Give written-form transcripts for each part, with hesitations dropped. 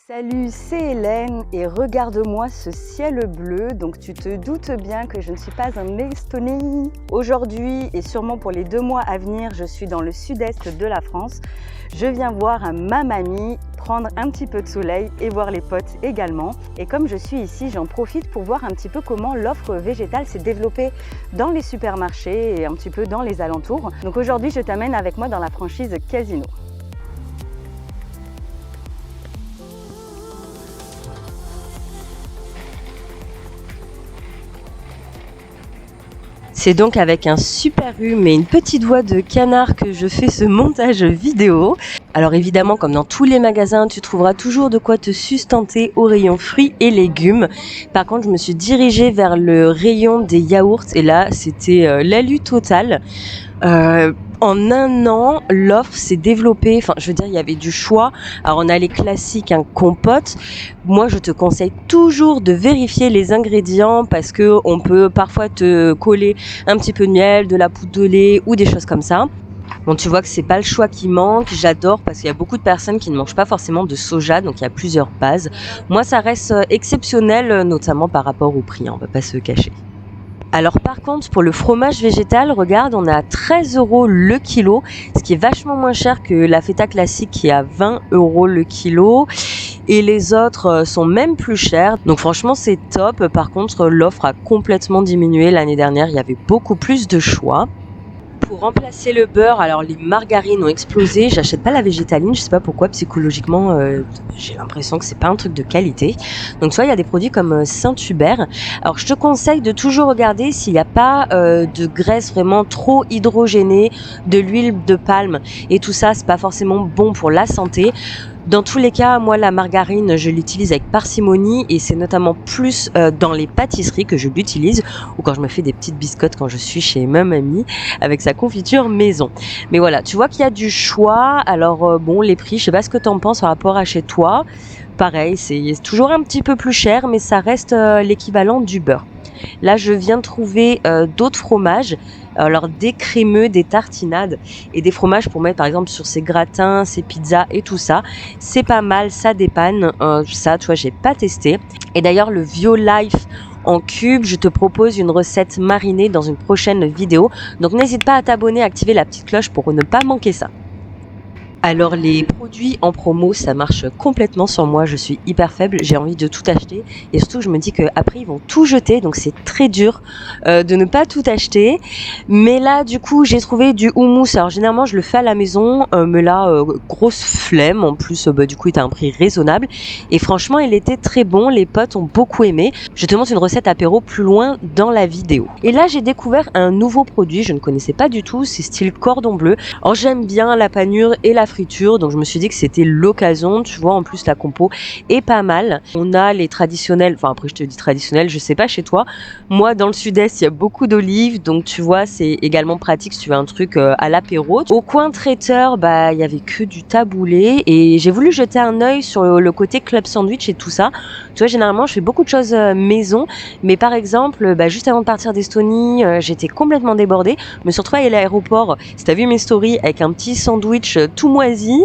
Salut, c'est Hélène et regarde-moi ce ciel bleu. Donc tu te doutes bien que je ne suis pas en Estonie. Aujourd'hui et sûrement pour les 2 mois à venir, je suis dans le sud-est de la France. Je viens voir ma mamie, prendre un petit peu de soleil et voir les potes également. Et comme je suis ici, j'en profite pour voir un petit peu comment l'offre végétale s'est développée dans les supermarchés et un petit peu dans les alentours. Donc aujourd'hui, je t'amène avec moi dans la franchise Casino. C'est donc avec un super rhume et une petite voix de canard que je fais ce montage vidéo. Alors évidemment, comme dans tous les magasins, tu trouveras toujours de quoi te sustenter au rayon fruits et légumes. Par contre, je me suis dirigée vers le rayon des yaourts et là, c'était l'alu total. En un an, l'offre s'est développée. Enfin, je veux dire, il y avait du choix. Alors, on a les classiques, un compote. Moi, je te conseille toujours de vérifier les ingrédients parce que on peut parfois te coller un petit peu de miel, de la poudre de lait ou des choses comme ça. Bon, tu vois que c'est pas le choix qui manque. J'adore parce qu'il y a beaucoup de personnes qui ne mangent pas forcément de soja, donc il y a plusieurs bases. Moi, ça reste exceptionnel, notamment par rapport au prix, hein, on va pas se cacher. Alors par contre, pour le fromage végétal, regarde, on est à 13 € le kilo, ce qui est vachement moins cher que la feta classique qui est à 20 € le kilo. Et les autres sont même plus chers. Donc franchement, c'est top. Par contre, l'offre a complètement diminué. L'année dernière, il y avait beaucoup plus de choix. Pour remplacer le beurre, alors les margarines ont explosé. J'achète pas la végétaline, je sais pas pourquoi. Psychologiquement, j'ai l'impression que c'est pas un truc de qualité. Donc soit il y a des produits comme Saint-Hubert. Alors je te conseille de toujours regarder s'il n'y a pas de graisse vraiment trop hydrogénée, de l'huile de palme et tout ça, c'est pas forcément bon pour la santé. Dans tous les cas, moi, la margarine, je l'utilise avec parcimonie et c'est notamment plus dans les pâtisseries que je l'utilise ou quand je me fais des petites biscottes quand je suis chez ma mamie avec sa confiture maison. Mais voilà, tu vois qu'il y a du choix. Alors bon, les prix, je sais pas ce que tu en penses par rapport à chez toi. Pareil, c'est toujours un petit peu plus cher, mais ça reste l'équivalent du beurre. Là, je viens de trouver d'autres fromages, alors des crémeux, des tartinades et des fromages pour mettre par exemple sur ses gratins, ses pizzas et tout ça. C'est pas mal, ça dépanne. Ça, tu vois, j'ai pas testé. Et d'ailleurs, le Violife en cube, je te propose une recette marinée dans une prochaine vidéo. Donc n'hésite pas à t'abonner, à activer la petite cloche pour ne pas manquer ça. Alors les produits en promo, ça marche complètement sur moi, je suis hyper faible, j'ai envie de tout acheter et surtout je me dis qu'après ils vont tout jeter, donc c'est très dur de ne pas tout acheter. Mais là du coup j'ai trouvé du houmous, alors généralement je le fais à la maison, mais là grosse flemme, en plus du coup il était à un prix raisonnable et franchement il était très bon, les potes ont beaucoup aimé. Je te montre une recette apéro plus loin dans la vidéo. Et là j'ai découvert un nouveau produit, je ne connaissais pas du tout, c'est style cordon bleu. Alors j'aime bien la panure et la friture, donc je me suis dit que c'était l'occasion, tu vois, en plus la compo est pas mal. On a les traditionnels, enfin après je te dis traditionnels, je sais pas chez toi, moi dans le sud-est il y a beaucoup d'olives, donc tu vois c'est également pratique si tu veux un truc à l'apéro. Au coin traiteur, bah il y avait que du taboulé et j'ai voulu jeter un œil sur le côté club sandwich et tout ça. Tu vois, généralement je fais beaucoup de choses maison, mais par exemple juste avant de partir d'Estonie, j'étais complètement débordée, me suis retrouvée à l'aéroport, si t'as vu mes stories, avec un petit sandwich tout moisi,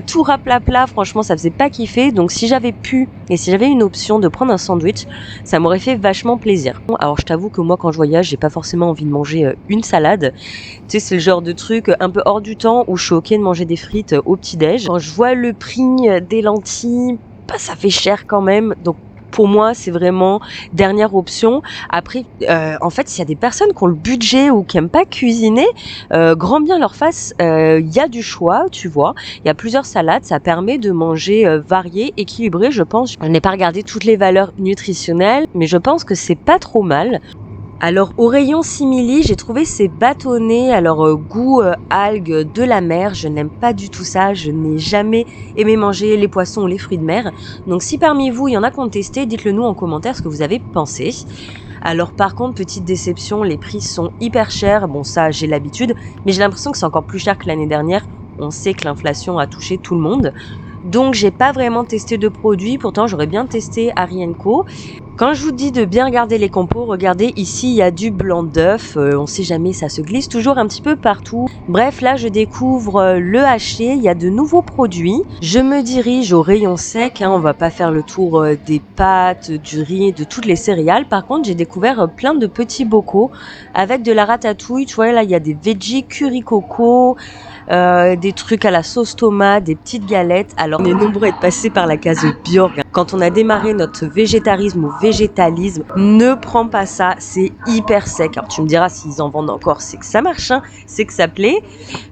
tout raplapla, franchement ça faisait pas kiffer. Donc si j'avais pu et si j'avais une option de prendre un sandwich, ça m'aurait fait vachement plaisir. Alors je t'avoue que moi quand je voyage, j'ai pas forcément envie de manger une salade. Tu sais, c'est le genre de truc un peu hors du temps où je suis ok de manger des frites au petit-déj. Quand je vois le prix des lentilles, bah, ça fait cher quand même. Donc pour moi, c'est vraiment dernière option. Après, en fait, s'il y a des personnes qui ont le budget ou qui aiment pas cuisiner, grand bien leur face, il y a du choix, tu vois. Il y a plusieurs salades, ça permet de manger varié, équilibré, je pense. Je n'ai pas regardé toutes les valeurs nutritionnelles, mais je pense que c'est pas trop mal. Alors au rayon simili, j'ai trouvé ces bâtonnets, alors goût algues de la mer, je n'aime pas du tout ça, je n'ai jamais aimé manger les poissons ou les fruits de mer. Donc si parmi vous il y en a qui ont testé, dites-le nous en commentaire ce que vous avez pensé. Alors par contre, petite déception, les prix sont hyper chers, bon ça j'ai l'habitude, mais j'ai l'impression que c'est encore plus cher que l'année dernière, on sait que l'inflation a touché tout le monde. Donc j'ai pas vraiment testé de produits, pourtant j'aurais bien testé Harry & Co. Quand je vous dis de bien regarder les compos, regardez ici il y a du blanc d'œuf, on sait jamais, ça se glisse toujours un petit peu partout. Bref, là je découvre le haché, il y a de nouveaux produits. Je me dirige au rayon sec, on va pas faire le tour des pâtes, du riz, de toutes les céréales. Par contre, j'ai découvert plein de petits bocaux avec de la ratatouille. Tu vois, là il y a des veggies curry coco, des trucs à la sauce tomate, des petites galettes. Alors on est nombreux à être passés par la case Björk. Quand on a démarré notre végétarisme ou végétalisme, ne prends pas ça, c'est hyper sec. Alors tu me diras s'ils en vendent encore, c'est que ça marche, c'est que ça plaît.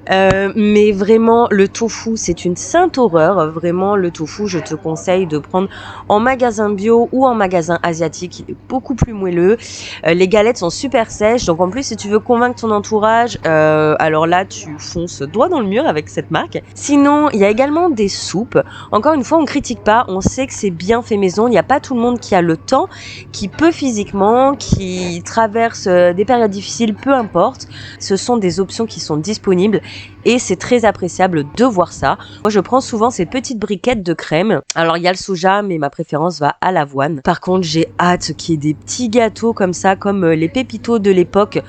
Mais vraiment, le tofu, c'est une sainte horreur. Vraiment, le tofu, je te conseille de prendre en magasin bio ou en magasin asiatique. Il est beaucoup plus moelleux. Les galettes sont super sèches. Donc en plus, si tu veux convaincre ton entourage, alors là, tu fonces droit dans le mur avec cette marque. Sinon, il y a également des soupes. Encore une fois, on critique pas. On sait que c'est bien fait maison. Il n'y a pas tout le monde qui a le temps, qui peut physiquement, qui traverse des périodes difficiles, peu importe. Ce sont des options qui sont disponibles. Et c'est très appréciable de voir ça. Moi, je prends souvent ces petites briquettes de crème. Alors, il y a le soja, mais ma préférence va à l'avoine. Par contre, j'ai hâte qu'il y ait des petits gâteaux comme ça, comme les pépitos de l'époque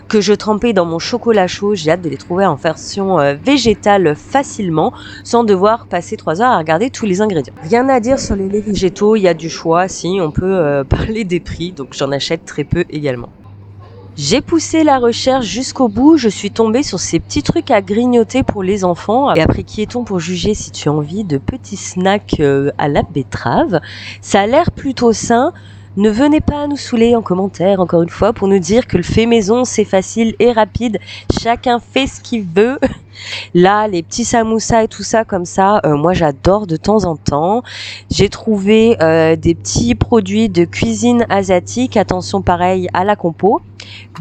que je trempais dans mon chocolat chaud. J'ai hâte de les trouver en version végétale facilement, sans devoir passer 3 heures à regarder tous les ingrédients. Rien à dire sur les laits végétaux, il y a du choix. Si, on peut parler des prix, donc j'en achète très peu également. J'ai poussé la recherche jusqu'au bout, je suis tombée sur ces petits trucs à grignoter pour les enfants. Et après, qui est-on pour juger si tu as envie de petits snacks à la betterave? Ça a l'air plutôt sain. Ne venez pas nous saouler en commentaire, encore une fois, pour nous dire que le fait maison, c'est facile et rapide. Chacun fait ce qu'il veut. Là, les petits samoussas et tout ça comme ça, moi j'adore de temps en temps. J'ai trouvé des petits produits de cuisine asiatique. Attention, pareil à la compo.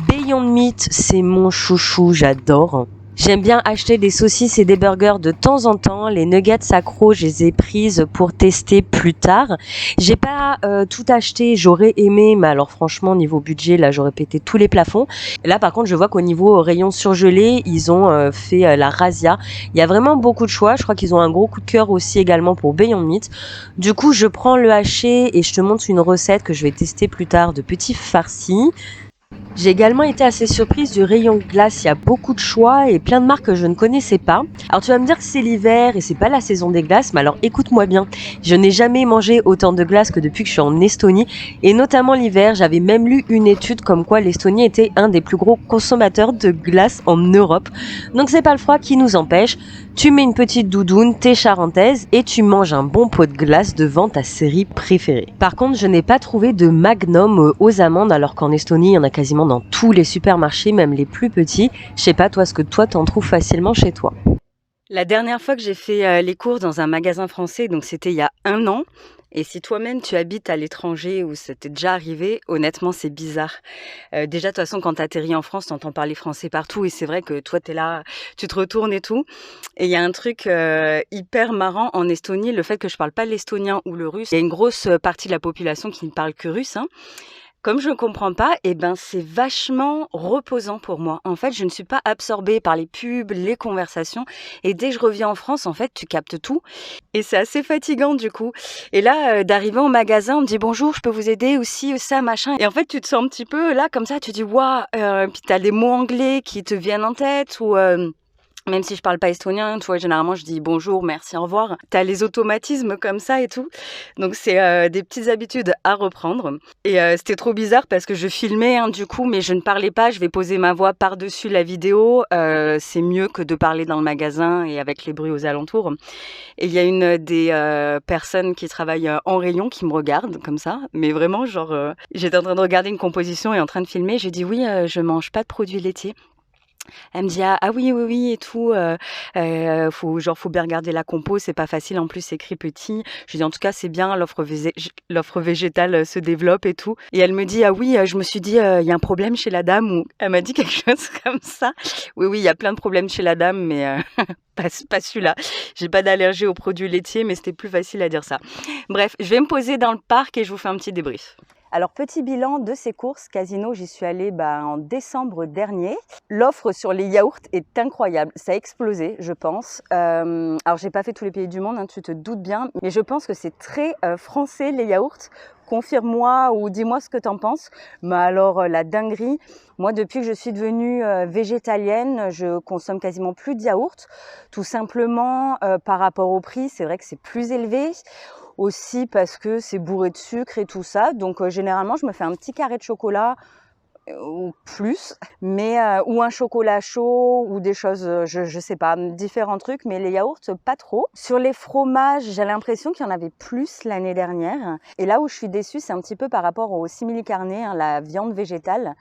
Beyond Meat, c'est mon chouchou, j'adore. J'aime bien acheter des saucisses et des burgers de temps en temps. Les nuggets accros, je les ai prises pour tester plus tard. J'ai pas tout acheté, j'aurais aimé, mais alors franchement, niveau budget, là, j'aurais pété tous les plafonds. Là, par contre, je vois qu'au niveau rayon surgelé, ils ont fait la razzia. Il y a vraiment beaucoup de choix. Je crois qu'ils ont un gros coup de cœur aussi également pour Beyond Meat. Du coup, je prends le haché et je te montre une recette que je vais tester plus tard de petits farcis. J'ai également été assez surprise du rayon glace, il y a beaucoup de choix et plein de marques que je ne connaissais pas. Alors tu vas me dire que c'est l'hiver et c'est pas la saison des glaces, mais alors écoute-moi bien, je n'ai jamais mangé autant de glace que depuis que je suis en Estonie et notamment l'hiver, j'avais même lu une étude comme quoi l'Estonie était un des plus gros consommateurs de glace en Europe. Donc c'est pas le froid qui nous empêche, tu mets une petite doudoune, tes charentaises et tu manges un bon pot de glace devant ta série préférée. Par contre, je n'ai pas trouvé de Magnum aux amandes alors qu'en Estonie, il y en a quasiment dans tous les supermarchés, même les plus petits. Je sais pas toi ce que toi t'en trouves facilement chez toi. La dernière fois que j'ai fait les courses dans un magasin français, donc c'était il y a 1 an. Et si toi-même tu habites à l'étranger ou ça t'est déjà arrivé, honnêtement c'est bizarre. Déjà de toute façon quand t'atterris en France, t'entends parler français partout et c'est vrai que toi t'es là, tu te retournes et tout. Et il y a un truc hyper marrant en Estonie, le fait que je parle pas l'estonien ou le russe. Il y a une grosse partie de la population qui ne parle que russe. Comme je ne comprends pas, eh ben c'est vachement reposant pour moi. En fait, je ne suis pas absorbée par les pubs, les conversations. Et dès que je reviens en France, en fait, tu captes tout. Et c'est assez fatigant du coup. Et là, d'arriver au magasin, on me dit bonjour, je peux vous aider aussi, ça, machin. Et en fait, tu te sens un petit peu là, comme ça, tu dis waouh. Puis t'as des mots anglais qui te viennent en tête ou même si je parle pas estonien, tu vois, généralement je dis bonjour, merci, au revoir. T'as les automatismes comme ça et tout. Donc c'est des petites habitudes à reprendre. Et c'était trop bizarre parce que je filmais du coup, mais je ne parlais pas. Je vais poser ma voix par-dessus la vidéo. C'est mieux que de parler dans le magasin et avec les bruits aux alentours. Et il y a une des personnes qui travaille en rayon qui me regarde comme ça. Mais vraiment, genre, j'étais en train de regarder une composition et en train de filmer. J'ai dit oui, je mange pas de produits laitiers. Elle me dit ah oui et tout, faut bien regarder la compo, c'est pas facile, en plus c'est écrit petit. Je lui dis en tout cas c'est bien, l'offre végétale se développe et tout. Et elle me dit ah oui, je me suis dit il y a un problème chez la dame, ou elle m'a dit quelque chose comme ça. Oui, il y a plein de problèmes chez la dame, mais pas celui-là. J'ai pas d'allergie aux produits laitiers, mais c'était plus facile à dire ça. Bref, je vais me poser dans le parc et je vous fais un petit débrief. Alors, petit bilan de ces courses, Casino, j'y suis allée en décembre dernier. L'offre sur les yaourts est incroyable, ça a explosé, je pense. Alors, j'ai pas fait tous les pays du monde, hein, tu te doutes bien, mais je pense que c'est très français les yaourts. Confirme-moi ou dis-moi ce que t'en penses. Mais alors, la dinguerie, moi, depuis que je suis devenue végétalienne, je consomme quasiment plus de yaourts. Tout simplement, par rapport au prix, c'est vrai que c'est plus élevé. Aussi parce que c'est bourré de sucre et tout ça. Donc généralement, je me fais un petit carré de chocolat ou plus, mais ou un chocolat chaud ou des choses, je sais pas, différents trucs, mais les yaourts, pas trop. Sur les fromages, j'ai l'impression qu'il y en avait plus l'année dernière. Et là où je suis déçue, c'est un petit peu par rapport au simili carne, hein, la viande végétale.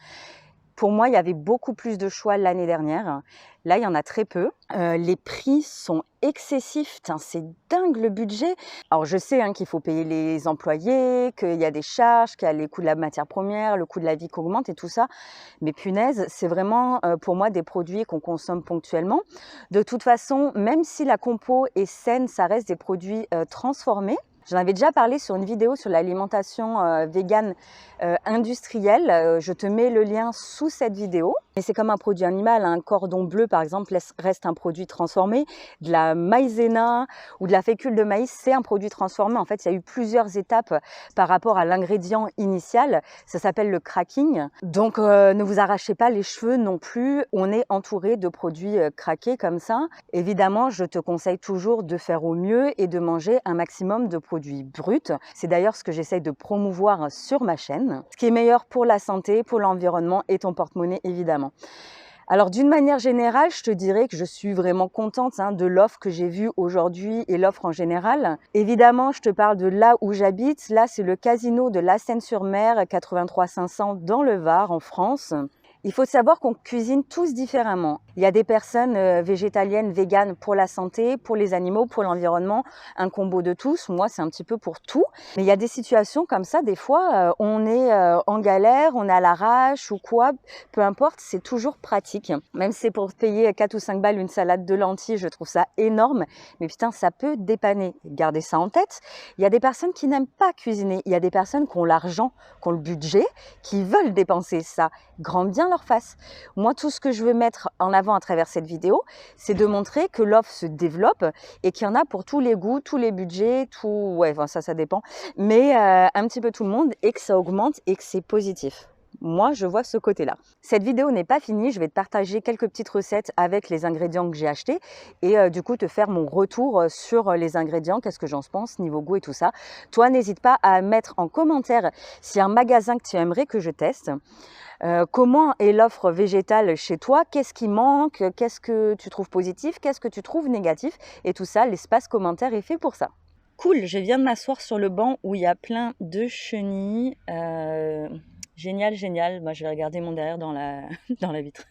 Pour moi, il y avait beaucoup plus de choix l'année dernière. Là, il y en a très peu. Les prix sont excessifs. Tain, c'est dingue le budget. Alors, je sais qu'il faut payer les employés, qu'il y a des charges, qu'il y a les coûts de la matière première, le coût de la vie qui augmente et tout ça. Mais punaise, c'est vraiment pour moi des produits qu'on consomme ponctuellement. De toute façon, même si la compo est saine, ça reste des produits transformés. J'en avais déjà parlé sur une vidéo sur l'alimentation végane industrielle. Je te mets le lien sous cette vidéo. Et c'est comme un produit animal. Un cordon bleu, par exemple, reste un produit transformé. De la maïzena ou de la fécule de maïs, c'est un produit transformé. En fait, il y a eu plusieurs étapes par rapport à l'ingrédient initial. Ça s'appelle le cracking. Donc, ne vous arrachez pas les cheveux non plus. On est entouré de produits craqués comme ça. Évidemment, je te conseille toujours de faire au mieux et de manger un maximum de produits bruts. C'est d'ailleurs ce que j'essaye de promouvoir sur ma chaîne. Ce qui est meilleur pour la santé, pour l'environnement et ton porte-monnaie, évidemment. Alors d'une manière générale, je te dirais que je suis vraiment contente de l'offre que j'ai vue aujourd'hui et l'offre en général. Évidemment, je te parle de là où j'habite. Là, c'est le Casino de La Seyne-sur-Mer, 83 500 dans le Var, en France. Il faut savoir qu'on cuisine tous différemment. Il y a des personnes végétaliennes, véganes pour la santé, pour les animaux, pour l'environnement, un combo de tous. Moi, c'est un petit peu pour tout. Mais il y a des situations comme ça, des fois, on est en galère, on est à l'arrache ou quoi, peu importe, c'est toujours pratique. Même si c'est pour payer 4 ou 5 balles une salade de lentilles, je trouve ça énorme. Mais putain, ça peut dépanner. Gardez ça en tête. Il y a des personnes qui n'aiment pas cuisiner. Il y a des personnes qui ont l'argent, qui ont le budget, qui veulent dépenser ça. Grand bien leur face. Moi, tout ce que je veux mettre en avant à travers cette vidéo, c'est de montrer que l'offre se développe et qu'il y en a pour tous les goûts, tous les budgets, tout, ouais, enfin, ça dépend, mais un petit peu tout le monde et que ça augmente et que c'est positif. Moi, je vois ce côté-là. Cette vidéo n'est pas finie, je vais te partager quelques petites recettes avec les ingrédients que j'ai achetés et du coup te faire mon retour sur les ingrédients, qu'est-ce que j'en pense, niveau goût et tout ça. Toi, n'hésite pas à mettre en commentaire s'il y a un magasin que tu aimerais que je teste. Comment est l'offre végétale chez toi? Qu'est-ce qui manque? Qu'est-ce que tu trouves positif? Qu'est-ce que tu trouves négatif? Et tout ça, l'espace commentaire est fait pour ça. Cool, je viens de m'asseoir sur le banc où il y a plein de chenilles. Génial, génial. Moi, je vais regarder mon derrière dans la, dans la vitre.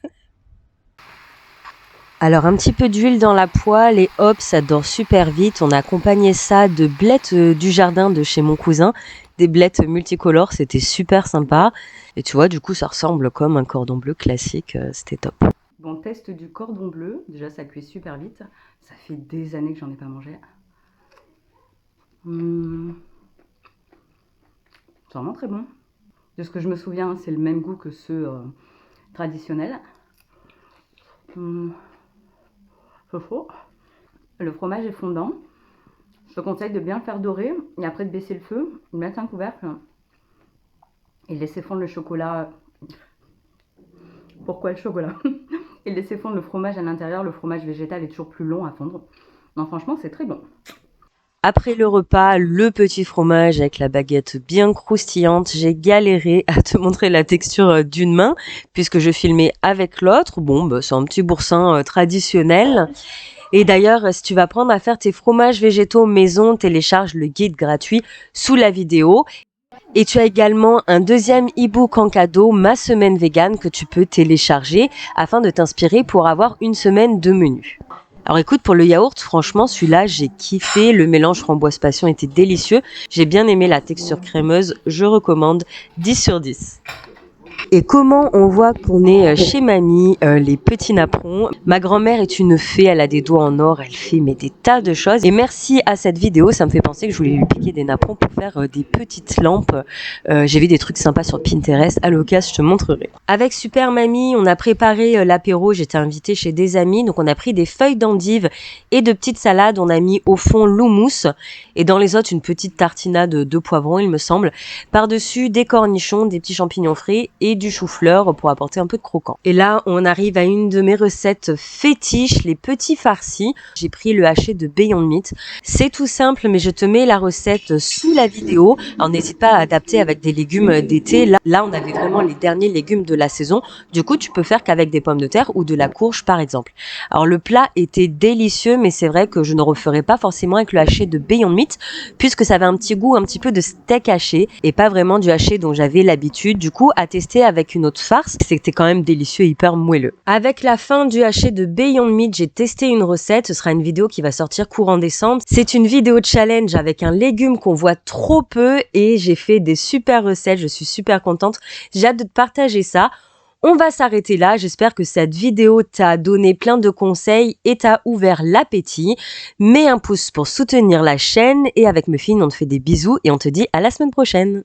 Alors un petit peu d'huile dans la poêle et hop, ça dort super vite. On a accompagné ça de blettes du jardin de chez mon cousin, des blettes multicolores, c'était super sympa. Et tu vois, du coup, ça ressemble comme un cordon bleu classique, c'était top. Bon, test du cordon bleu. Déjà, ça cuit super vite. Ça fait des années que j'en ai pas mangé. C'est vraiment très bon. De ce que je me souviens, c'est le même goût que ceux traditionnels. C'est faux. Le fromage est fondant. Je te conseille de bien le faire dorer et après de baisser le feu, de mettre un couvercle et de laisser fondre le chocolat. Pourquoi le chocolat? Et de laisser fondre le fromage à l'intérieur. Le fromage végétal est toujours plus long à fondre. Non, franchement, c'est très bon. Après le repas, le petit fromage avec la baguette bien croustillante. J'ai galéré à te montrer la texture d'une main puisque je filmais avec l'autre. Bon, bah, c'est un petit boursin traditionnel. Et d'ailleurs, si tu vas apprendre à faire tes fromages végétaux maison, télécharge le guide gratuit sous la vidéo. Et tu as également un deuxième e-book en cadeau, Ma semaine végane, que tu peux télécharger afin de t'inspirer pour avoir une semaine de menu. Alors écoute, pour le yaourt, franchement, celui-là, j'ai kiffé. Le mélange framboise passion était délicieux. J'ai bien aimé la texture crémeuse. Je recommande 10 sur 10. Et comment on voit qu'on est chez mamie, les petits napperons. Ma grand-mère est une fée, elle a des doigts en or, elle fait mais des tas de choses. Et merci à cette vidéo, ça me fait penser que je voulais lui piquer des napperons pour faire des petites lampes. J'ai vu des trucs sympas sur Pinterest, à l'occasion je te montrerai. Avec Super Mamie, on a préparé l'apéro, j'étais invitée chez des amis, donc on a pris des feuilles d'endive et de petites salades, on a mis au fond l'houmous et dans les autres une petite tartinade de poivrons il me semble. Par-dessus des cornichons, des petits champignons frais et du chou-fleur pour apporter un peu de croquant. Et là, on arrive à une de mes recettes fétiches, les petits farcis. J'ai pris le haché de Beyond Meat. C'est tout simple, mais je te mets la recette sous la vidéo. Alors n'hésite pas à adapter avec des légumes d'été. Là, on avait vraiment les derniers légumes de la saison. Du coup, tu peux faire qu'avec des pommes de terre ou de la courge, par exemple. Alors le plat était délicieux, mais c'est vrai que je ne referai pas forcément avec le haché de Beyond Meat, puisque ça avait un petit goût un petit peu de steak haché et pas vraiment du haché dont j'avais l'habitude. Du coup, à tester avec une autre farce, c'était quand même délicieux et hyper moelleux. Avec la fin du haché de Beyond Meat, j'ai testé une recette. Ce sera une vidéo qui va sortir courant décembre. C'est une vidéo challenge avec un légume qu'on voit trop peu et j'ai fait des super recettes. Je suis super contente. J'ai hâte de te partager ça. On va s'arrêter là. J'espère que cette vidéo t'a donné plein de conseils et t'a ouvert l'appétit. Mets un pouce pour soutenir la chaîne et avec Muffin, on te fait des bisous et on te dit à la semaine prochaine.